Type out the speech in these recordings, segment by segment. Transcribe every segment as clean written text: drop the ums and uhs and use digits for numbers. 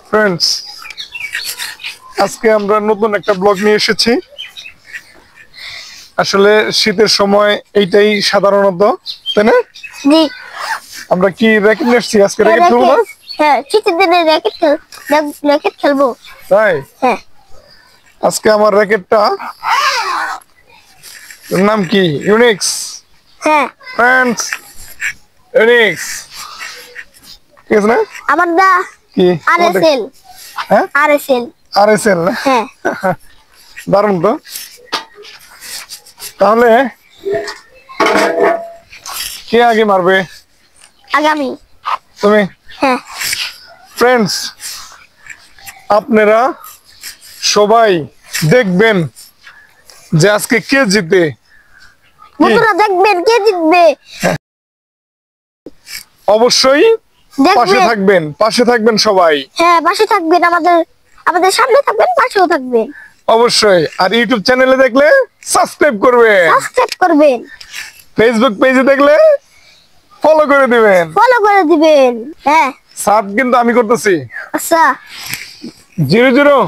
Friends, আজকে আমরা নতুন একটা ব্লগ নিয়ে এসেছি। আসলে শীতের সময় এইটাই সাধারণত, তাই না? জি। আমরা কি র্যাকেট নিয়েছি আজকে? র্যাকেট খেলবো না? হ্যাঁ, শীতের দিনে র্যাকেট খেলবো। তাই? হ্যাঁ। আজকে আমার র্যাকেটটা নাম কি? ইউনিক্স। হ্যাঁ ফ্রেন্ডস, ইউনিক্স। ঠিক আছে না? আমার দা কি? আরএসএল। হ্যাঁ, আরএসএল। আরএসএল। হ্যাঁ। দারুণ তো। তাহলে কে আগে মারবে? আগামী তুমি? হ্যাঁ। ফ্রেন্ডস, আপনারা সবাই দেখবেন যে আজকে কে জিতে। বন্ধুরা দেখবেন কে জিতবে। অবশ্যই পাশে দেখবেন। থাকবেন, পাশে থাকবেন সবাই। হ্যাঁ, পাশে থাকবেন, আমাদের সামনে থাকবেন, পাশেও থাকবেন। অবশ্যই। আর ইউটিউব চ্যানেলে দেখলে সাবস্ক্রাইব করবেন, সাবস্ক্রাইব করবেন। ফেসবুক পেজে দেখলে ফলো করে দিবেন। ফলো করে দিবেন। হ্যাঁ। সাব কিন্তু আমি করতেছি। আচ্ছা। 00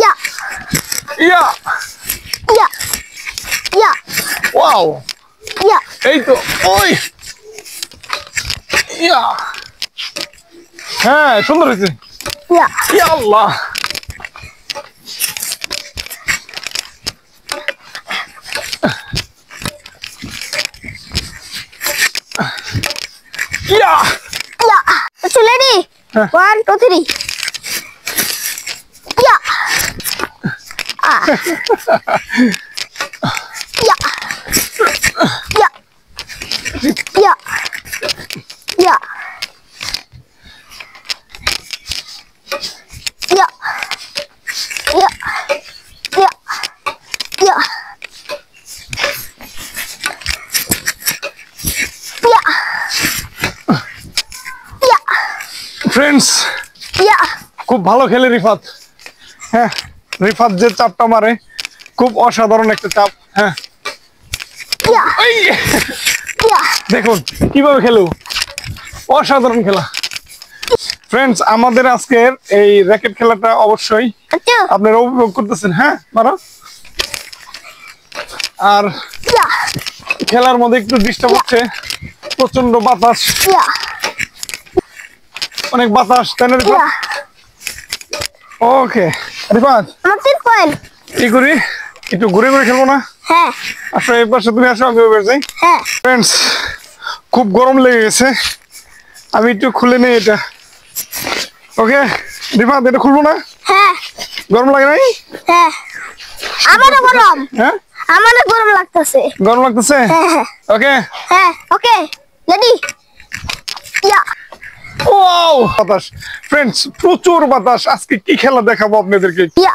ইয়া ইয়া ইয়া ইয়া ওয়াও, ইয়া এই তো ওই ইয়া। হ্যাঁ, সুন্দর হয়েছে। ইয়া ইয়া আল্লাহ। ইয়া ইয়া। আচ্ছা, রেডি? হ্যাঁ। 1 2 3। ইয়া ইয়া ইয়া ইয়া ইয়া ইয়া ইয়া ইয়া ইয়া ইয়া ইয়া ফ্রেন্ডস, ইয়া। খুব ভালো খেলে রিফাত। হ্যাঁ, রিফাত যে চাপটা মারে খুব অসাধারণ একটা চাপ। হ্যাঁ, ইয়া এই ইয়া। দেখুন কিভাবে খেলো, অসাধারণ খেলা। ফ্রেন্ডস, আমাদের আজকের এই র্যাকেট খেলাটা অবশ্যই আচ্ছা। আপনারা উপভোগ করতেছেন। হ্যাঁ, মারো। আর ইয়া খেলার মধ্যে একটু ডিস্টার্ব হচ্ছে, প্রচন্ড বাতাস, ইয়া অনেক বাতাস, তাই না ইয়া। রিফাত? ওকে রিফাত, আমার 3 পয়েন্ট। কি করি, একটু ঘুরে ঘুরে খেলবো না? হ্যাঁ আসো, এই পাশে তুমি আসো, আমি ওই পাশে যাই। হ্যাঁ। ফ্রেন্ডস, খুব গরম লেগে গেছে, আমি একটু খুলে নিই এটা। ওকে রিফাত, এটা খুলবো না? হ্যাঁ গরম লাগে নাই? হ্যাঁ। আমারও গরম। হ্যাঁ, আমারও গরম লাগতেছে। গরম লাগতেছে। হ্যাঁ হ্যাঁ ওকে হ্যাঁ। ওকে, রেডি? ইয়া ওয়াও, বাতাস। ফ্রেন্ডস, প্রচুর বাতাস। আজকে কি খেলা দেখাবো আপনাদেরকে। ইয়া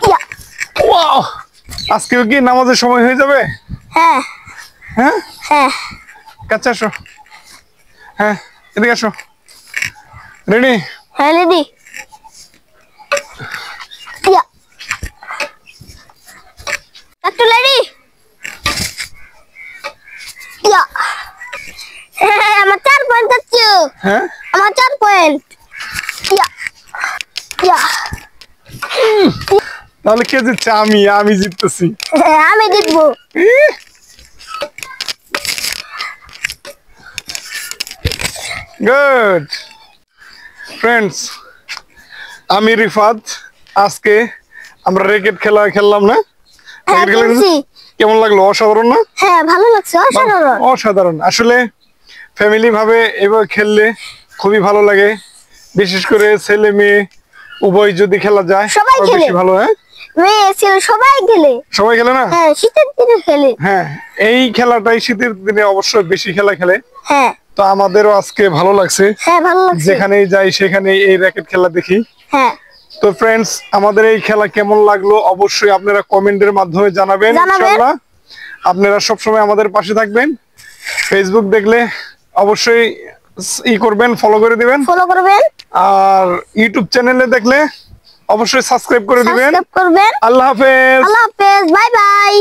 ইয়া। ওয়াও, আজকে কি নামাজের সময় হয়ে যাবে? হ্যাঁ হ্যাঁ, হ্যাঁ কাছে আসো। হ্যাঁ, এদিকে আসো। রেডি? হ্যাঁ, রেডি? ইয়া। একটু রেডি? ইয়া। হ্যাঁ, আমার 4 পয়েন্ট আছে। হ্যাঁ, আমার 4 পয়েন্ট। ইয়া ইয়া। তাহলে কে জিতছে? আমি জিততেছি। হ্যাঁ, আমি জিতবো। গুড। ফ্রেন্ডস, আমি রিফাত, আজকে আমরা র্যাকেট খেলা খেললাম না? হ্যাঁ, র্যাকেট খেলা খেলছি। কেমন লাগলো? অসাধারণ না? হ্যাঁ, ভালো লাগছে, অসাধারণ। অসাধারণ। আসলে ফ্যামিলি ভাবে এবার খেললে খুবই ভালো লাগে, বিশেষ করে ছেলে মেয়ে উভয় যদি খেলা যায় সবাই আরো খেলে। বেশি ভালো। হ্যাঁ, মেয়ে ছেলে সবাই খেলে। সবাই খেলে না? হ্যাঁ, শীতের দিনে খেলে। হ্যাঁ, এই খেলাটাই শীতের দিনে অবশ্যই বেশি খেলা খেলে। হ্যাঁ তো আমাদেরও আজকে ভালো লাগছে, হ্যাঁ, ভালো লাগছে। যেখানেই যাই সেখানেই এই র্যাকেট খেলা দেখি। হ্যাঁ। তো ফ্রেন্ডস, আমাদের এই খেলা কেমন লাগলো অবশ্যই আপনারা কমেন্টের মাধ্যমে জানাবেন। ইনশাআল্লাহ আপনারা সবসময় আমাদের পাশে থাকবেন। ফেসবুক দেখলে অবশ্যই করবেন, ফলো করে দিবেন। ফলো করবেন। আর ইউটিউব চ্যানেলে দেখলে অবশ্যই সাবস্ক্রাইব করে দিবেন। সাবস্ক্রাইব করবেন। আল্লাহ হাফেজ। আল্লাহ হাফেজ, বাই বাই।